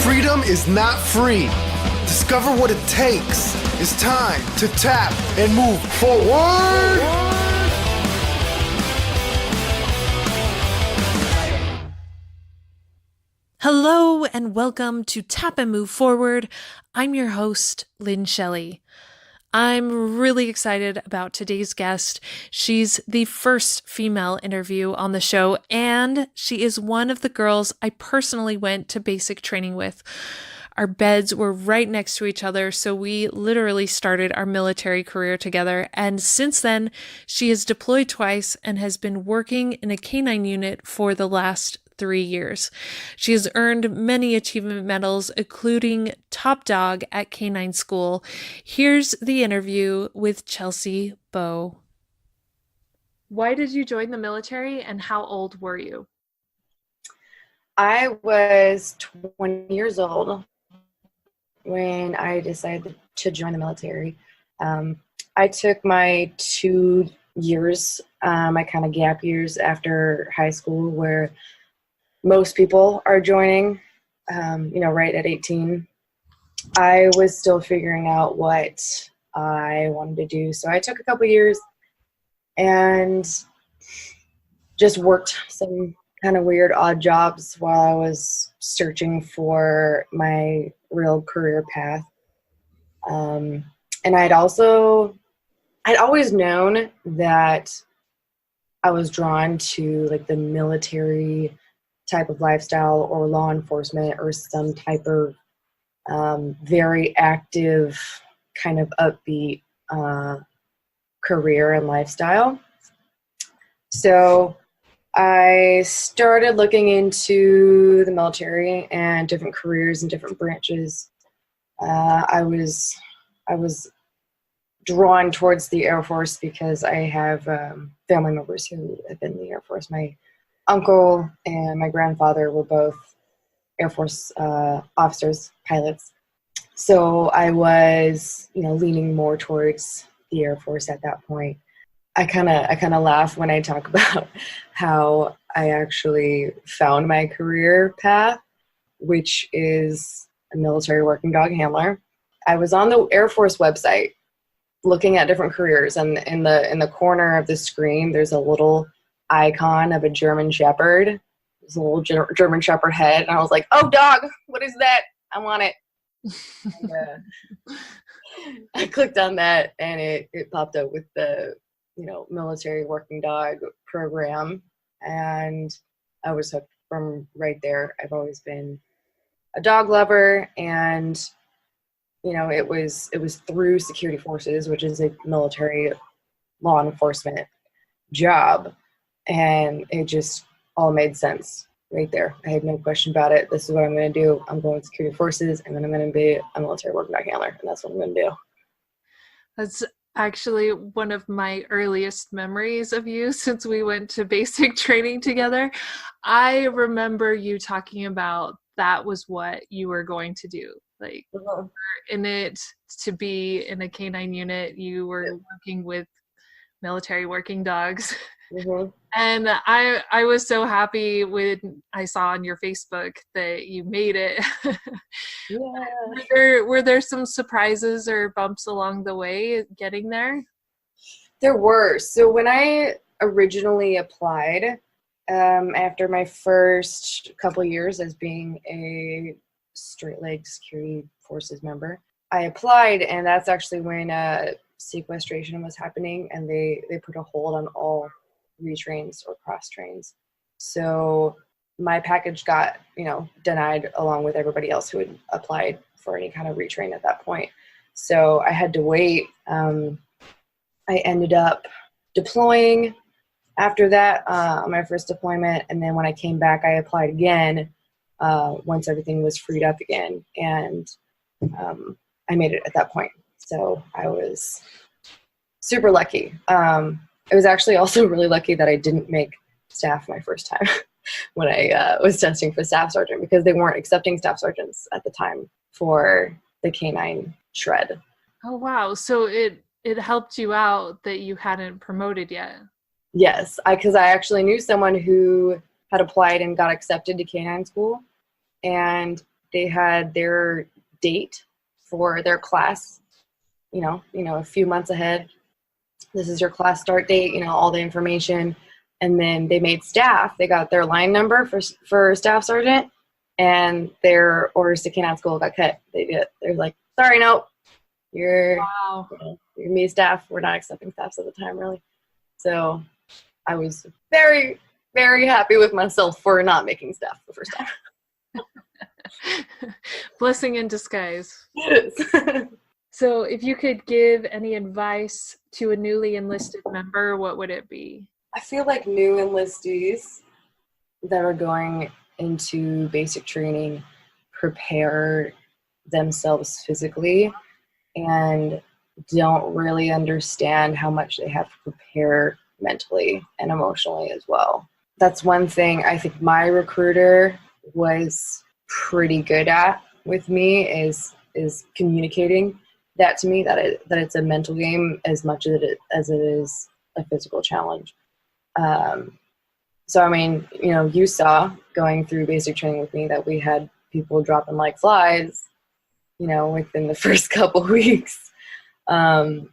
freedom is not free. Discover what it takes. It's time to tap and move forward. Hello and welcome to Tap and Move Forward. I'm your host, Lynn Shelley. I'm really excited about today's guest. She's the first female interview on the show, and she is one of the girls I personally went to basic training with. Our beds were right next to each other, so we literally started our military career together. And since then, she has deployed twice and has been working in a canine unit for the last 3 years. She has earned many achievement medals, including top dog at canine school. Here's the interview with Chelsea Bowe. Why did you join the military and how old were you? I was 20 years old when I decided to join the military. I took my 2 years, my kind of gap years after high school, where most people are joining, right at 18. I was still figuring out what I wanted to do. So I took a couple years and just worked some kind of weird, odd jobs while I was searching for my real career path. And I'd always known that I was drawn to like the military type of lifestyle or law enforcement or some type of very active kind of upbeat career and lifestyle. So I started looking into the military and different careers and different branches. I was drawn towards the Air Force because I have family members who have been in the Air Force. My uncle and my grandfather were both Air Force officers, pilots. So I was, leaning more towards the Air Force at that point. I kind of laugh when I talk about how I actually found my career path, which is a military working dog handler. I was on the Air Force website looking at different careers, and in the corner of the screen, there's a little icon of a German Shepherd. There's a little German Shepherd head, and I was like, "Oh, dog! What is that? I want it." And, I clicked on that, and it popped up with the military working dog program, and I was hooked from right there. I've always been a dog lover, and it was through security forces, which is a military law enforcement job. And it just all made sense right there. I had no question about it. This is what I'm going to do. I'm going to security forces, and then I'm going to be a military working dog handler, and that's what I'm going to do. That's actually one of my earliest memories of you since we went to basic training together. I remember you talking about that was what you were going to do. Like, you were in it to be in a canine unit. You were working with military working dogs. Mm-hmm. And I was so happy when I saw on your Facebook that you made it. Yeah. Were there some surprises or bumps along the way getting there? There were. So when I originally applied, after my first couple years as being a straight leg security forces member, I applied, and that's actually when sequestration was happening, and they put a hold on all retrains or cross trains. So my package got, denied along with everybody else who had applied for any kind of retrain at that point. So I had to wait. I ended up deploying after that on my first deployment. And then when I came back, I applied again once everything was freed up again. And I made it at that point. So I was super lucky. I was actually also really lucky that I didn't make staff my first time when I was testing for staff sergeant, because they weren't accepting staff sergeants at the time for the canine shred. Oh, wow. So it helped you out that you hadn't promoted yet. Yes, because I actually knew someone who had applied and got accepted to canine school, and they had their date for their class, a few months ahead. This is your class start date, all the information. And then they made staff. They got their line number for staff sergeant, and their orders to canine school got cut. They're like, sorry, nope. You're me staff. We're not accepting staffs at the time, really. So I was very, very happy with myself for not making staff the first time. Blessing in disguise. Yes. So if you could give any advice to a newly enlisted member, what would it be? I feel like new enlistees that are going into basic training prepare themselves physically and don't really understand how much they have to prepare mentally and emotionally as well. That's one thing I think my recruiter was pretty good at with me is communicating that to me, that it's a mental game as much as it is a physical challenge. So, I mean, you saw going through basic training with me that we had people dropping like flies, within the first couple weeks. And,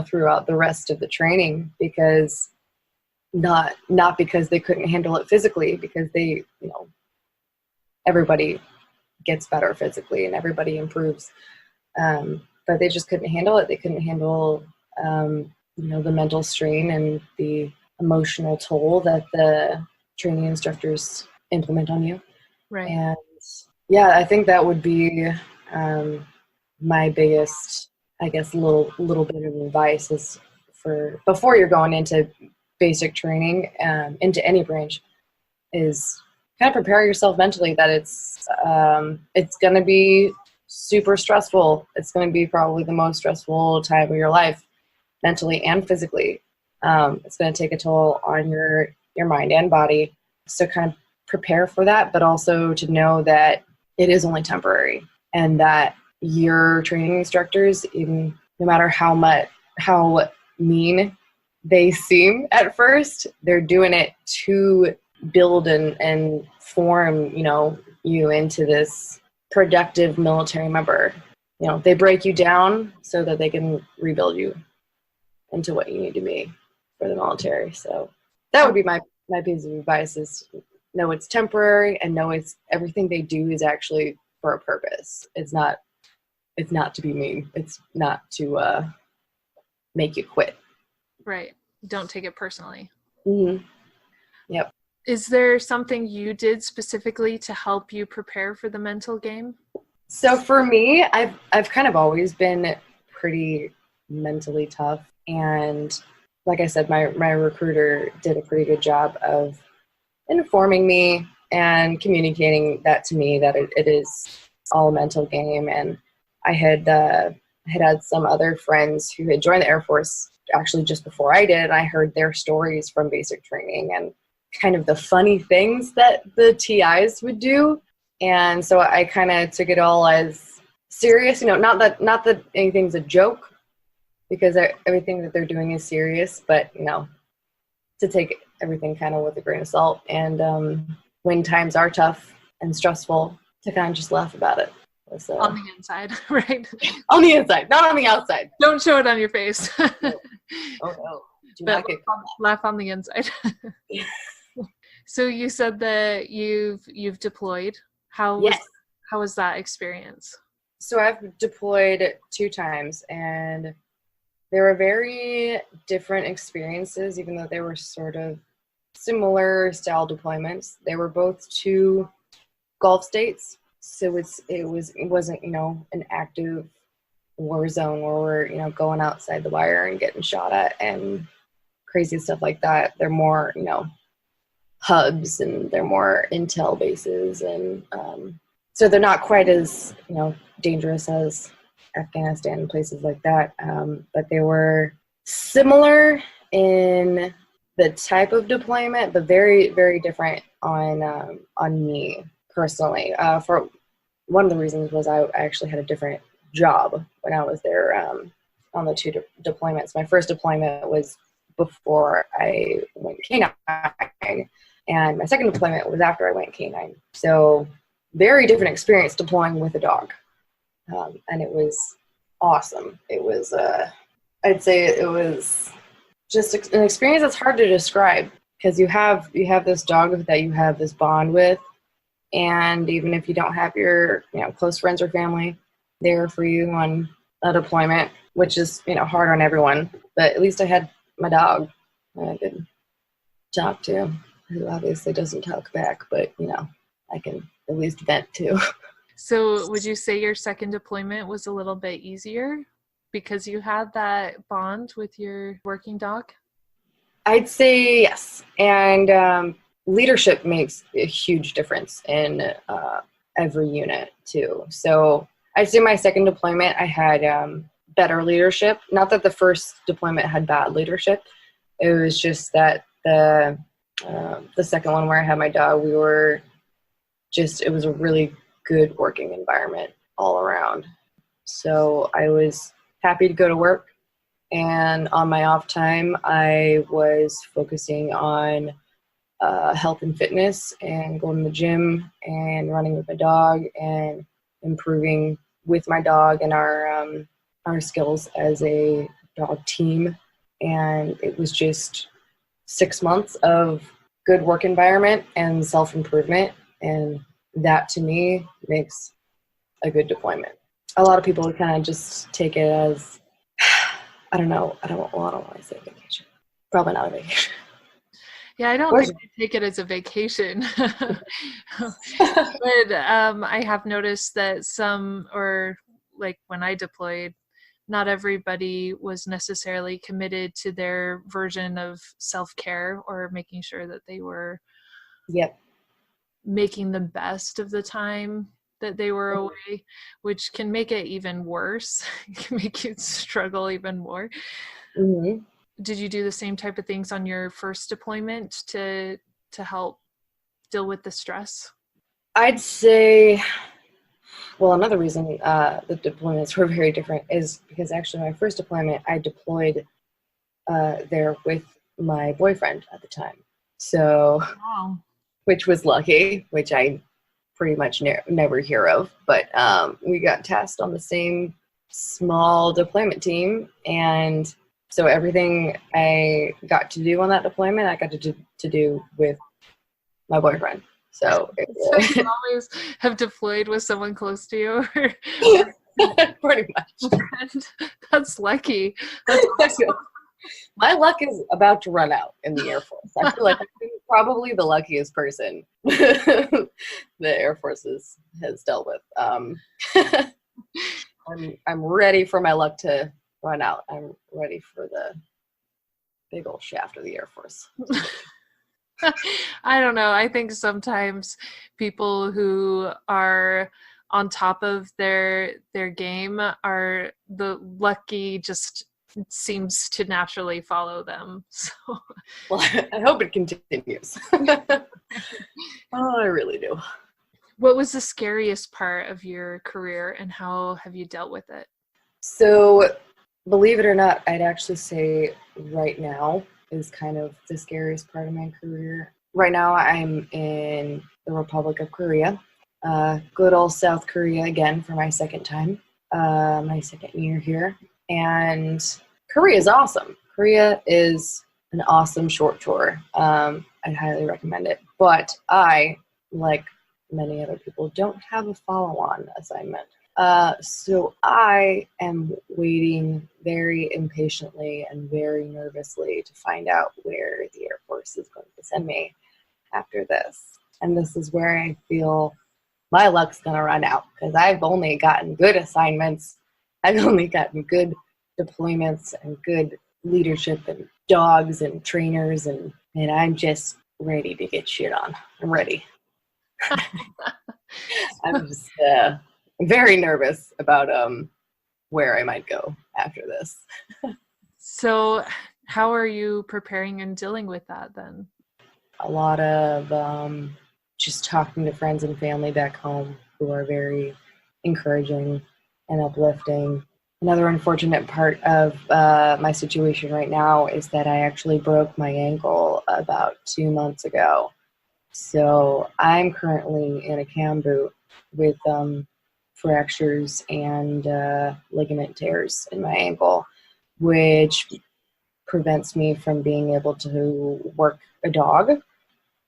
throughout the rest of the training, because not because they couldn't handle it physically, because they, everybody gets better physically and everybody improves. But they just couldn't handle it. They couldn't handle, the mental strain and the emotional toll that the training instructors implement on you. Right. And yeah, I think that would be my biggest, I guess, little bit of advice is for before you're going into basic training, into any branch, is kind of prepare yourself mentally that it's going to be super stressful. It's going to be probably the most stressful time of your life, mentally and physically. It's going to take a toll on your mind and body. So kind of prepare for that, but also to know that it is only temporary, and that your training instructors, even no matter how mean they seem at first, they're doing it to build and form, you into this productive military member. They break you down so that they can rebuild you into what you need to be for the military. So that would be my piece of advice is know it's temporary and know it's everything they do is actually for a purpose. It's not to be mean. It's not to make you quit. Right. Don't take it personally. Mm-hmm. Yep. Is there something you did specifically to help you prepare for the mental game? So for me, I've kind of always been pretty mentally tough, and like I said, my recruiter did a pretty good job of informing me and communicating that to me that it is all a mental game. And I had some other friends who had joined the Air Force actually just before I did, and I heard their stories from basic training and kind of the funny things that the TIs would do. And so I kind of took it all as serious, not that anything's a joke, because everything that they're doing is serious, but, to take everything kind of with a grain of salt. And when times are tough and stressful, to kind of just laugh about it. So, on the inside, right? On the inside, not on the outside. Don't show it on your face. No. Oh, no. Do not get caught. Laugh on the inside. So you said that you've deployed. How was that experience? So I've deployed 2 times, and they were very different experiences, even though they were sort of similar style deployments. They were both to Gulf states, so it wasn't an active war zone where we're going outside the wire and getting shot at and crazy stuff like that. They're more hubs, and they're more intel bases, and so they're not quite as dangerous as Afghanistan and places like that, but they were similar in the type of deployment, but very, very different on me personally. For one of the reasons was I actually had a different job when I was there on the 2 deployments. My first deployment was before I went canine, and my second deployment was after I went canine. So very different experience deploying with a dog. And it was awesome. It was, I'd say it was just an experience that's hard to describe, because you have this dog that you have this bond with, and even if you don't have your close friends or family there for you on a deployment, which is hard on everyone, but at least I had my dog that I could talk to, who obviously doesn't talk back, but I can at least vent to. So would you say your second deployment was a little bit easier because you had that bond with your working dog? I'd say yes. And leadership makes a huge difference in every unit too. So I'd say my second deployment, I had better leadership. Not that the first deployment had bad leadership. It was just that the second one where I had my dog, it was a really good working environment all around. So I was happy to go to work. And on my off time, I was focusing on health and fitness and going to the gym and running with my dog and improving with my dog and our skills as a dog team. And it was just 6 months of good work environment and self-improvement. And that to me makes a good deployment. A lot of people kind of just take it as, I don't want to say vacation. Probably not a vacation. Yeah, I don't think they take it as a vacation. But I have noticed that like when I deployed, not everybody was necessarily committed to their version of self-care or making sure that they were making the best of the time that they were away, which can make it even worse. It can make you struggle even more. Mm-hmm. Did you do the same type of things on your first deployment to help deal with the stress? I'd say, well, another reason the deployments were very different is because actually my first deployment, I deployed there with my boyfriend at the time. So, wow. Which was lucky, which I pretty much never hear of. But we got tasked on the same small deployment team, and so everything I got to do on that deployment, I got to do with my boyfriend. So you always have deployed with someone close to you? Pretty much. That's lucky. That's awesome. My luck is about to run out in the Air Force. I feel like I'm probably the luckiest person the Air Force has dealt with. I'm ready for my luck to run out. I'm ready for the big old shaft of the Air Force. I don't know. I think sometimes people who are on top of their game are the lucky just seems to naturally follow them. So well, I hope it continues. Oh, I really do. What was the scariest part of your career and how have you dealt with it? So, believe it or not, I'd actually say right now is kind of the scariest part of my career. Right now, I'm in the Republic of Korea. Good old South Korea again for my second time, my second year here. And Korea is awesome. Korea is an awesome short tour. I'd highly recommend it. But I, like many other people, don't have a follow-on assignment. So I am waiting very impatiently and very nervously to find out where the Air Force is going to send me after this. And this is where I feel my luck's going to run out, because I've only gotten good assignments. I've only gotten good deployments and good leadership and dogs and trainers, and I'm just ready to get shit on. I'm ready. I'm just very nervous about where I might go after this. So how are you preparing and dealing with that then? A lot of just talking to friends and family back home who are very encouraging and uplifting. Another unfortunate part of my situation right now is that I actually broke my ankle about 2 months ago. So I'm currently in a cam boot with fractures and ligament tears in my ankle, which prevents me from being able to work a dog.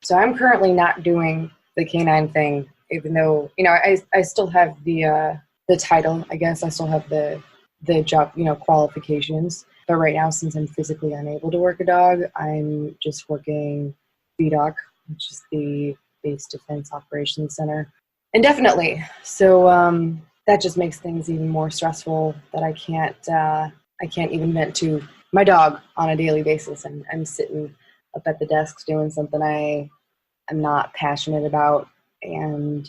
So I'm currently not doing the canine thing, even though, I still have the title, I guess. I still have the job, qualifications. But right now, since I'm physically unable to work a dog, I'm just working BDOC, which is the Base Defense Operations Center, indefinitely. So that just makes things even more stressful, that I can't even vent to my dog on a daily basis. And I'm sitting up at the desk doing something I'm not passionate about, and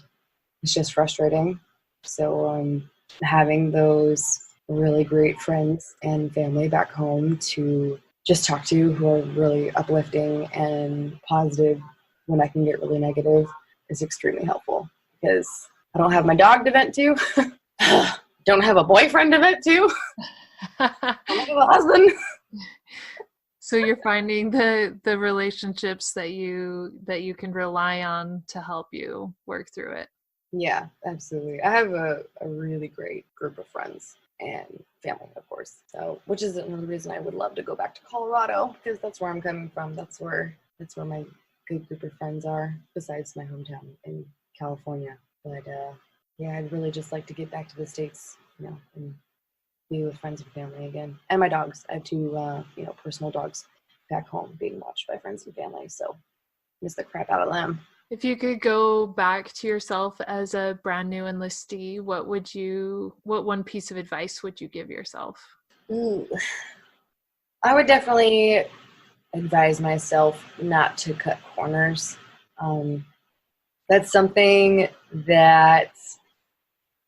it's just frustrating. So having those really great friends and family back home to just talk to, who are really uplifting and positive when I can get really negative, is extremely helpful, because I don't have my dog to vent to, don't have a boyfriend to vent to, I don't have a husband. So you're finding the relationships that you can rely on to help you work through it. Yeah, absolutely. I have a really great group of friends and family, of course. So, which is another reason I would love to go back to Colorado, because that's where I'm coming from. That's where my good group of friends are, besides my hometown in California. But yeah, I'd really just like to get back to the States, and be with friends and family again. And my dogs. I have two, personal dogs back home being watched by friends and family. So miss the crap out of them. If you could go back to yourself as a brand new enlistee, what one piece of advice would you give yourself? Ooh. I would definitely advise myself not to cut corners. That's something that,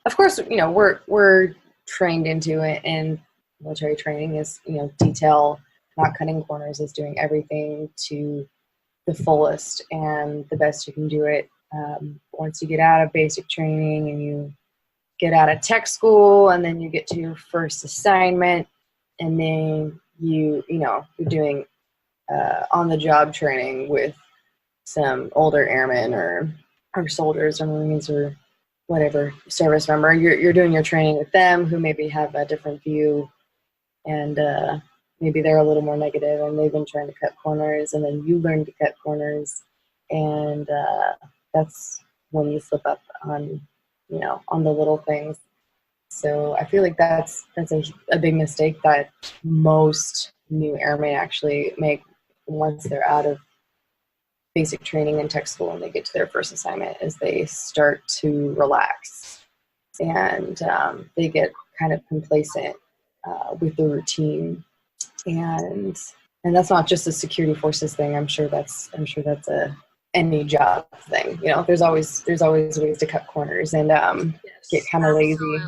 of course, we're trained into it, and military training is, detail, not cutting corners, is doing everything to the fullest and the best you can do it. Once you get out of basic training and you get out of tech school, and then you get to your first assignment, and then you're doing on-the-job training with some older airmen or soldiers or Marines or whatever service member. You're doing your training with them, who maybe have a different view, and maybe they're a little more negative, and they've been trying to cut corners, and then you learn to cut corners, and that's when you slip up on the little things. So I feel like that's a big mistake that most new airmen actually make once they're out of basic training and tech school and they get to their first assignment, is they start to relax, and they get kind of complacent with the routine, and that's not just a security forces thing. I'm sure that's any job thing. There's always ways to cut corners and Yes, get kind of lazy.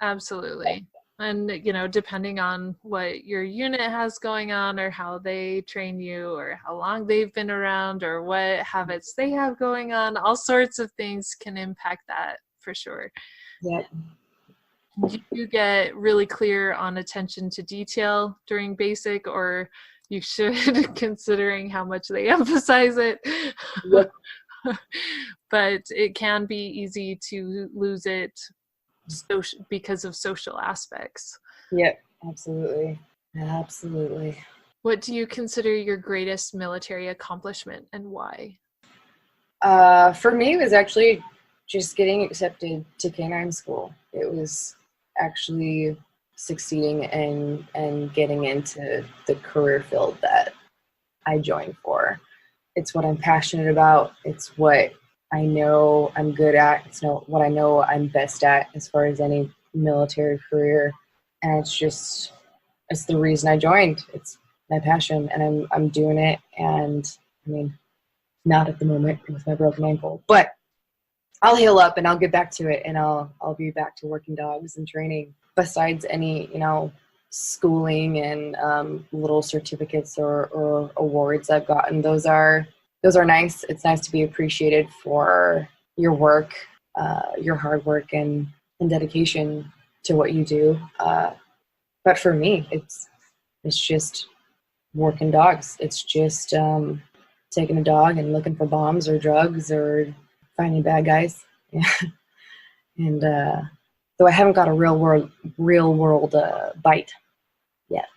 Absolutely. And, depending on what your unit has going on, or how they train you, or how long they've been around, or what habits they have going on, all sorts of things can impact that, for sure. Yep. You get really clear on attention to detail during basic, or you should, considering how much they emphasize it. Yep. But it can be easy to lose it because of social aspects. Yep, absolutely. What do you consider your greatest military accomplishment, and why? For me, it was actually just getting accepted to canine school. It was actually succeeding and getting into the career field that I joined for. It's what I'm passionate about. It's what I know I'm good at. It's what I know I'm best at as far as any military career. And it's the reason I joined. It's my passion, and I'm doing it. And I mean, not at the moment with my broken ankle, but I'll heal up and I'll get back to it, and I'll be back to working dogs and training. Besides any, schooling and little certificates or awards I've gotten, those are nice. It's nice to be appreciated for your work, your hard work and dedication to what you do. But for me, it's just working dogs. It's just taking a dog and looking for bombs or drugs or finding bad guys. Yeah. And though I haven't got a real world bite yet,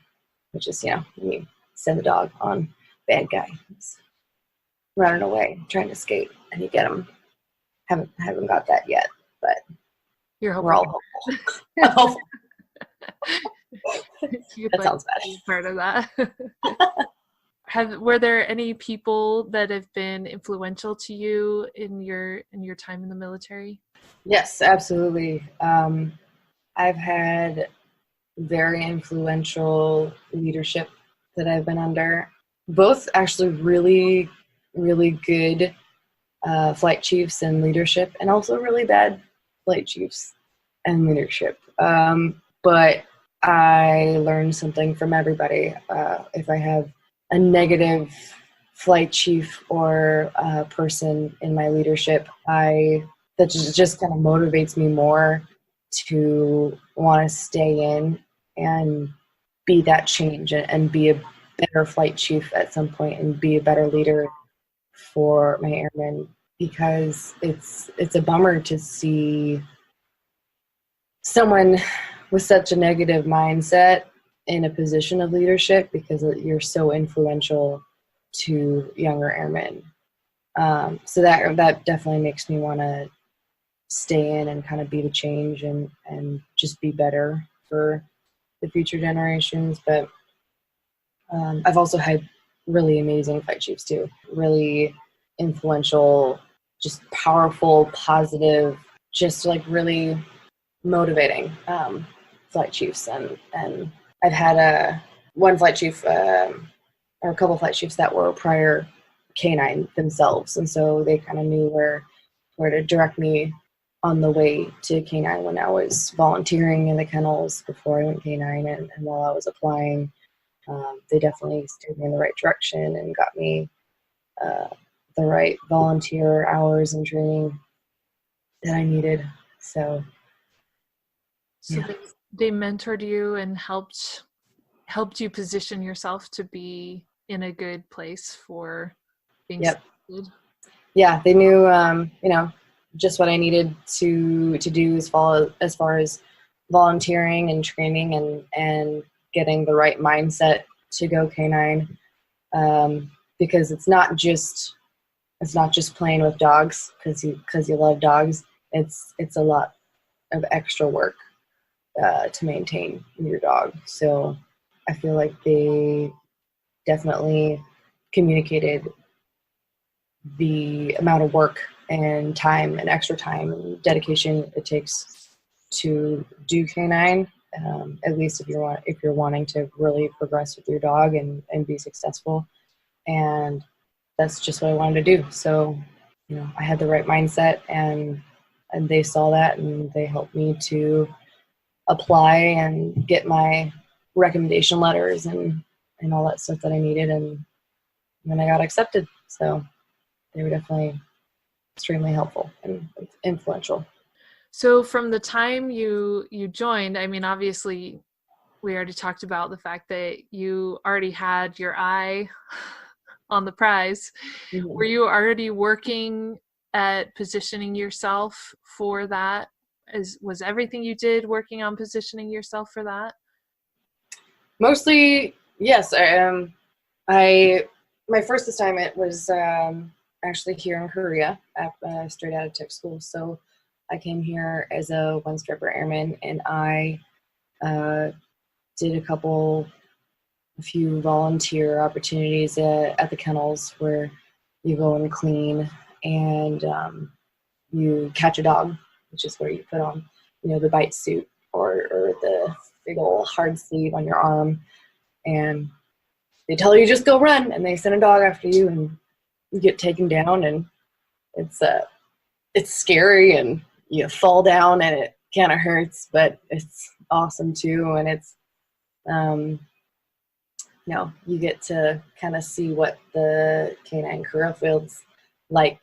which is, when you send the dog on bad guy, he's running away, trying to escape, and you get him. Haven't got that yet, but You're we're hoping. all hopeful. I'm hopeful. You'd That like sounds to bad. be part of that. Were there any people that have been influential to you in your time in the military? Yes, absolutely. I've had very influential leadership that I've been under. Both actually really, really good flight chiefs and leadership, and also really bad flight chiefs and leadership. But I learned something from everybody. If I have a negative flight chief or person in my leadership, that just kind of motivates me more to want to stay in and be that change and be a better flight chief at some point and be a better leader for my airmen, because it's a bummer to see someone with such a negative mindset in a position of leadership, because you're so influential to younger airmen. So that definitely makes me want to stay in and kind of be the change and just be better for the future generations. But I've also had really amazing flight chiefs too, really influential, just powerful, positive, just like really motivating flight chiefs. And I've had one flight chief or a couple flight chiefs that were prior canine themselves, and so they kind of knew where to direct me on the way to canine when I was volunteering in the kennels before I went canine, and while I was applying. They definitely steered me in the right direction and got me the right volunteer hours and training that I needed. So yeah. They mentored you and helped you position yourself to be in a good place for being selected. Yeah, they knew just what I needed to do as far as volunteering and training and getting the right mindset to go canine, because it's not just playing with dogs because you love dogs. It's a lot of extra work to maintain your dog. So I feel like they definitely communicated the amount of work and time and extra time and dedication it takes to do canine, at least if you're wanting to really progress with your dog and be successful. And that's just what I wanted to do. So, I had the right mindset, and they saw that, and they helped me to apply and get my recommendation letters and all that stuff that I needed, and then I got accepted. So they were definitely extremely helpful and influential. So from the time you joined, I mean, obviously we already talked about the fact that you already had your eye on the prize. Mm-hmm. Were you already working at positioning yourself for that? Was everything you did working on positioning yourself for that? Mostly, yes. My first assignment was actually here in Korea, straight out of tech school. So I came here as a one-striper airman, and I did a few volunteer opportunities at the kennels where you go and clean and you catch a dog, which is where you put on, the bite suit or the big old hard sleeve on your arm, and they tell you just go run, and they send a dog after you, and you get taken down, and it's scary, and you fall down, and it kind of hurts, but it's awesome too, and it's you get to kind of see what the canine career field's like,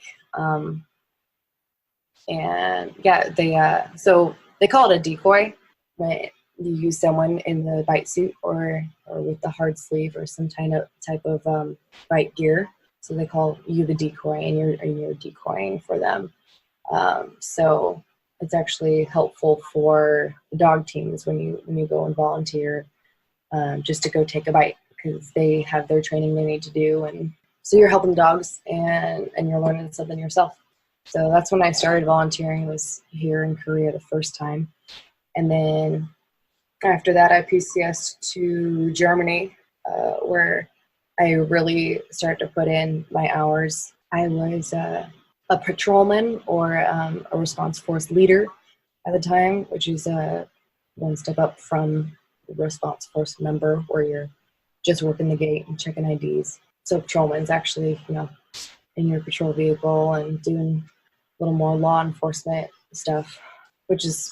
and yeah, so they call it a decoy when you use someone in the bite suit or with the hard sleeve or some type of bite gear. So they call you the decoy, and you're decoying for them. So it's actually helpful for the dog teams when you go and volunteer, just to go take a bite, because they have their training they need to do, and so you're helping dogs and you're learning something yourself. So that's when I started volunteering, was here in Korea the first time. And then after that, I PCSed to Germany, where I really started to put in my hours. I was a patrolman, or a response force leader at the time, which is one step up from the response force member, where you're just working the gate and checking IDs. So patrolman's actually, in your patrol vehicle and doing a little more law enforcement stuff, which is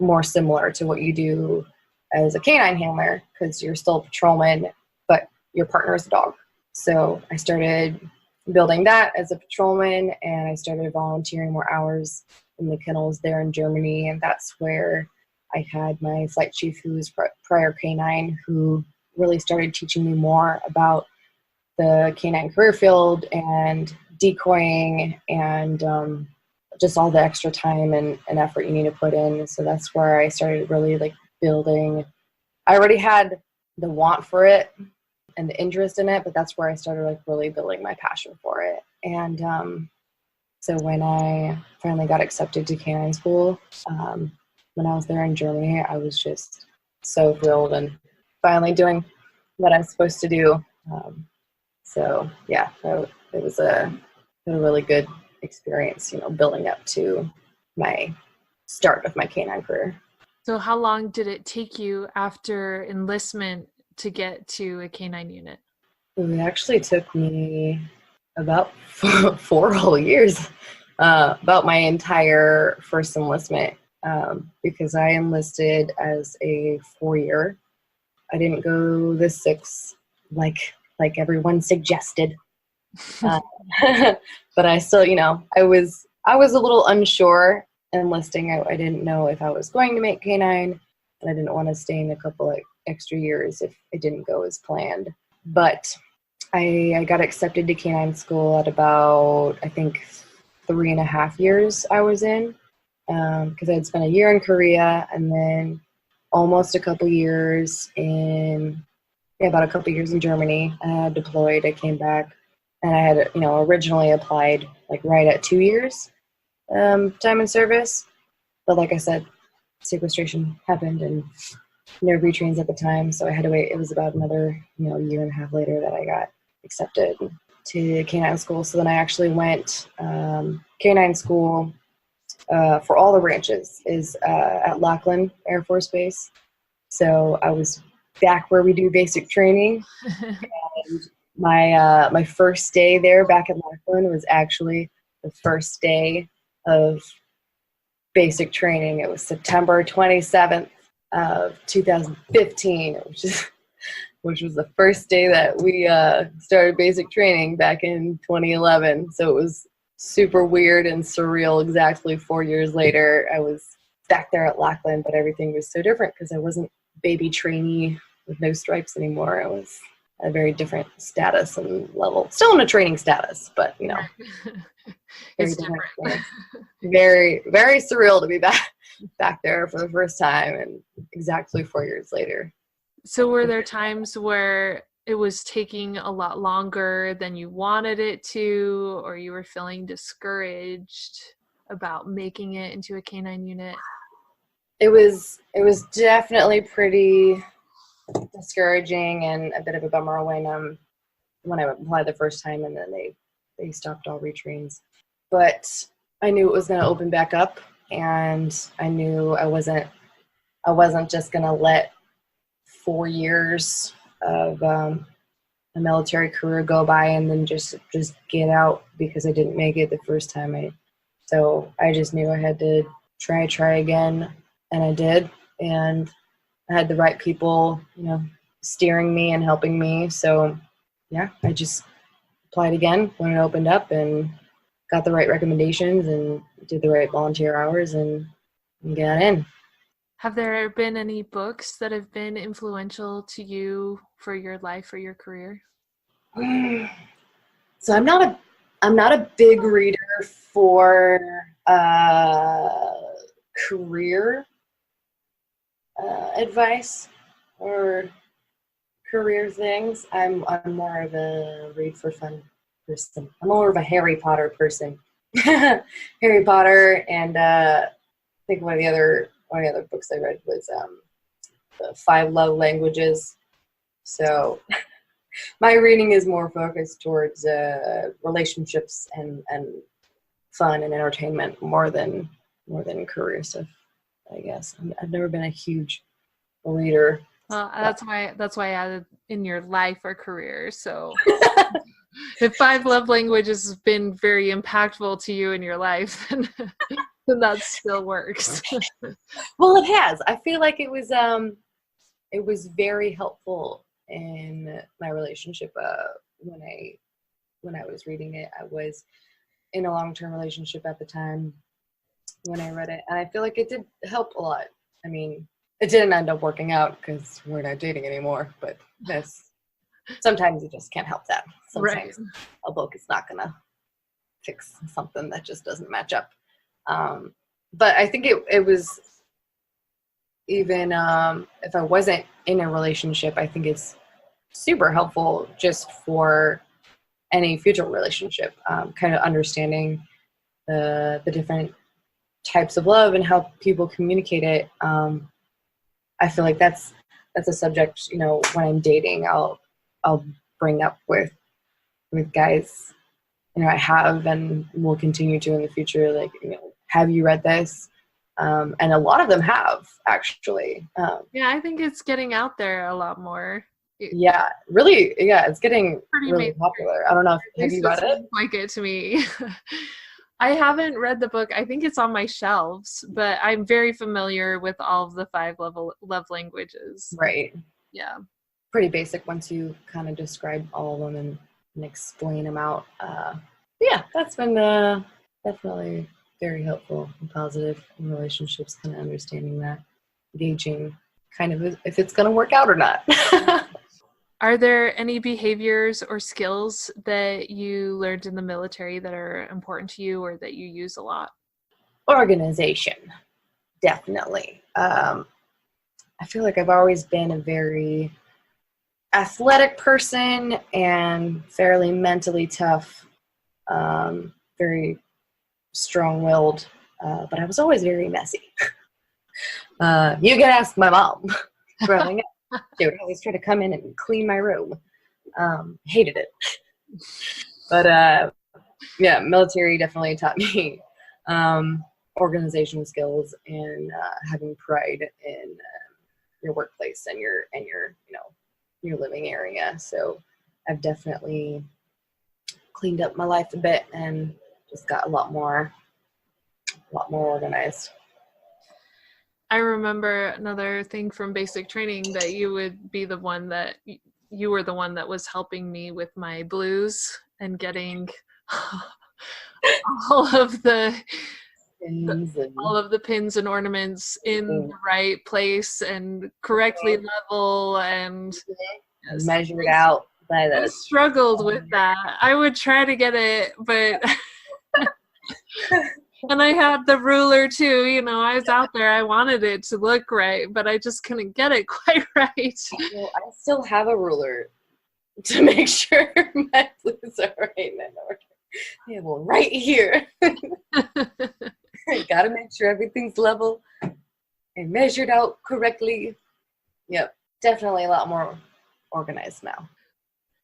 more similar to what you do as a canine handler, because you're still a patrolman, but your partner is a dog. So I started building that as a patrolman, and I started volunteering more hours in the kennels there in Germany, and that's where I had my flight chief, who was prior canine, who really started teaching me more about the canine career field and decoying and just all the extra time and effort you need to put in. So that's where I started really building. I already had the want for it and the interest in it, but that's where I started really building my passion for it. And so when I finally got accepted to canine school, when I was there in Germany, I was just so thrilled and finally doing what I'm supposed to do. So yeah, it was a really good experience, building up to my start of my canine career. So how long did it take you after enlistment to get to a canine unit? It actually took me about 4 whole years, about my entire first enlistment, because I enlisted as a 4-year. I didn't go the 6 like everyone suggested. But I still, I was a little unsure enlisting. I didn't know if I was going to make canine, and I didn't want to stay in a couple of extra years if it didn't go as planned. But I got accepted to canine school at about, I think, 3.5 years I was in, because I had spent a year in Korea and then almost a couple years about a couple years in Germany. I deployed, I came back, and I had, originally applied right at 2 years time in service. But like I said, sequestration happened and no retrains at the time, so I had to wait. It was about another, year and a half later that I got accepted to canine school. So then I actually went canine school for all the ranches is at Lackland Air Force Base. So I was back where we do basic training. And my first day there back at Lackland was actually the first day of basic training. It was September 27th of 2015, which was the first day that we started basic training back in 2011. So it was super weird and surreal. Exactly 4 years later, I was back there at Lackland, but everything was so different because I wasn't baby trainee with no stripes anymore. I was at a very different status and level. Still in a training status, but It's different. Very, very surreal to be back there for the first time, and exactly 4 years later. So were there times where it was taking a lot longer than you wanted it to, or you were feeling discouraged about making it into a canine unit? It was definitely pretty discouraging and a bit of a bummer when I applied the first time, and then they stopped all retrains. But I knew it was going to open back up, and I knew I wasn't just going to let 4 years of a military career go by and then just get out because I didn't make it the first time. So I just knew I had to try again, and I did, and I had the right people, steering me and helping me. So yeah, I just applied again when it opened up and got the right recommendations and did the right volunteer hours and got in. Have there been any books that have been influential to you for your life or your career? So I'm not a big reader for career advice or career things. I'm more of a read for fun person. I'm more of a Harry Potter person. Harry Potter, and I think one of the other books I read was the Five Love Languages. So my reading is more focused towards relationships and fun and entertainment more than career stuff, I guess. I've never been a huge reader. Well, that's why I added in your life or career. So if Five Love Languages has been very impactful to you in your life, then that still works. Well, it has. I feel like it was very helpful in my relationship when I was reading it. I was in a long-term relationship at the time when I read it, and I feel like it did help a lot. I mean, it didn't end up working out because we're not dating anymore, but sometimes you just can't help that. Sometimes a book is not gonna fix something that just doesn't match up. But I think it was, even if I wasn't in a relationship, I think it's super helpful just for any future relationship, kind of understanding the different types of love and how people communicate it. I feel like that's a subject, when I'm dating, I'll bring up with guys, I have and will continue to in the future. Like, have you read this? And a lot of them have, actually. Yeah, I think it's getting out there a lot more. Yeah, really. Yeah, it's getting really popular. I don't know. Have you read it? Like it to me. I haven't read the book. I think it's on my shelves, but I'm very familiar with all of the five love languages. Right. Yeah. Pretty basic once you kind of describe all of them and explain them out. Yeah, that's been definitely very helpful and positive in relationships, kind of understanding that, gauging kind of if it's going to work out or not. Are there any behaviors or skills that you learned in the military that are important to you or that you use a lot? Organization, definitely. I feel like I've always been a very athletic person and fairly mentally tough, very strong-willed, but I was always very messy. You can ask my mom growing up. She would always try to come in and clean my room. Hated it. But yeah, military definitely taught me organizational skills and having pride in your workplace and your your living area. So I've definitely cleaned up my life a bit and just got a lot more organized. I remember another thing from basic training that you would be the one that you were the one that was helping me with my blues and getting all of the pins and ornaments in the right place and correctly level and measured out by the. I struggled with that. I would try to get it, but and I had the ruler too, I was out there, I wanted it to look right, but I just couldn't get it quite right. Well, I still have a ruler to make sure my blues are right in order. Yeah, well, right here. Gotta make sure everything's level and measured out correctly. Yep, definitely a lot more organized now.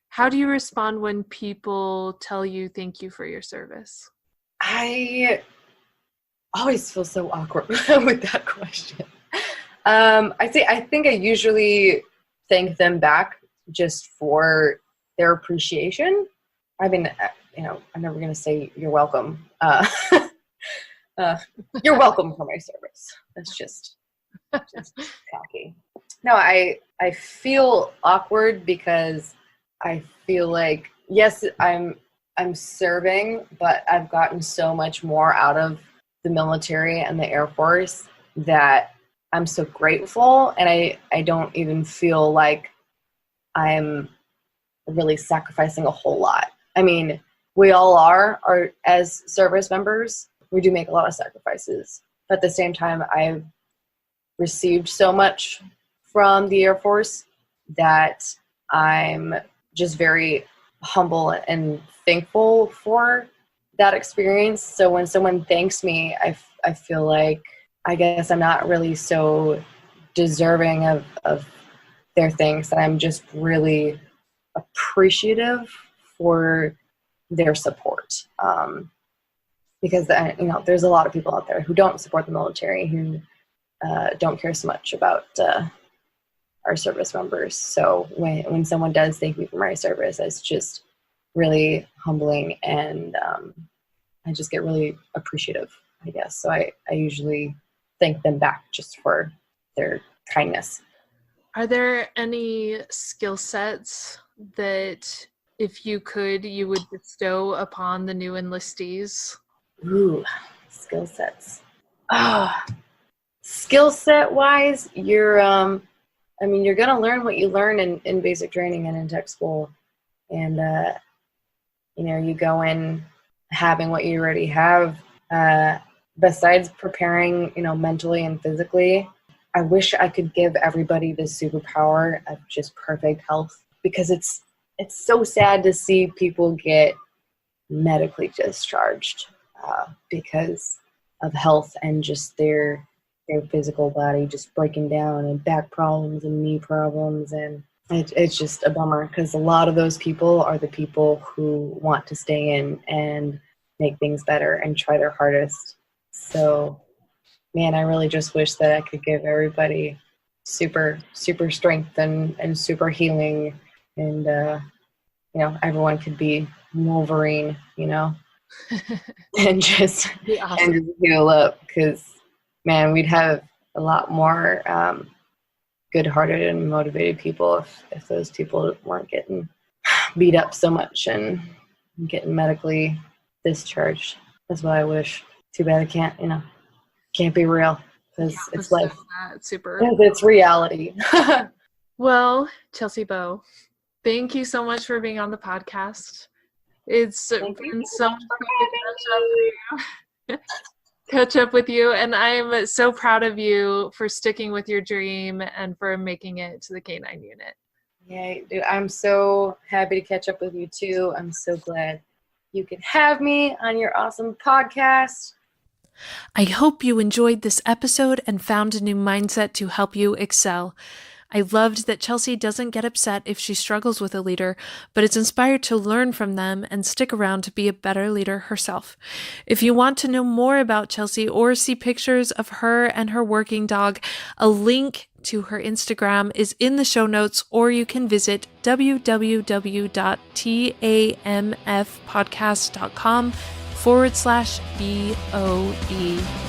How do you respond when people tell you thank you for your service? I always feel so awkward with that question. I think I usually thank them back just for their appreciation. I mean, I'm never going to say you're welcome. You're welcome for my service. That's just cocky. No, I feel awkward because I feel like, yes, I'm serving, but I've gotten so much more out of the military and the Air Force that I'm so grateful, and I don't even feel like I'm really sacrificing a whole lot. I mean, we all are as service members. We do make a lot of sacrifices But at the same time, I've received so much from the Air Force that I'm just very humble and thankful for that experience. So when someone thanks me, I feel like I guess I'm not really so deserving of their thanks. I'm just really appreciative for their support. Because there's a lot of people out there who don't support the military, who don't care so much about our service members. So when someone does thank me for my service, it's just really humbling, and I just get really appreciative, I guess. So I usually thank them back just for their kindness. Are there any skill sets that, if you could, you would bestow upon the new enlistees? Ooh, skill sets. Skill set wise, you're gonna learn what you learn in basic training and in tech school, and you go in having what you already have. Besides preparing, mentally and physically, I wish I could give everybody the superpower of just perfect health, because it's so sad to see people get medically discharged because of health and just their physical body just breaking down, and back problems and knee problems, and it's just a bummer, because a lot of those people are the people who want to stay in and make things better and try their hardest. So, man, I really just wish that I could give everybody super strength and super healing, and everyone could be Wolverine, and just Awesome. and just heal up, because man, we'd have a lot more good-hearted and motivated people if those people weren't getting beat up so much and getting medically discharged. That's what I wish. Too bad it can't be real, because it's life. Super. It's reality. Well, Chelsea Bow, thank you so much for being on the podcast. It's been so much fun to catch up with you, and I'm so proud of you for sticking with your dream and for making it to the canine unit. Yeah, dude, I'm so happy to catch up with you too. I'm so glad you could have me on your awesome podcast. I hope you enjoyed this episode and found a new mindset to help you excel. I loved that Chelsea doesn't get upset if she struggles with a leader, but is inspired to learn from them and stick around to be a better leader herself. If you want to know more about Chelsea or see pictures of her and her working dog, a link to her Instagram is in the show notes, or you can visit www.tamfpodcast.com/BOE.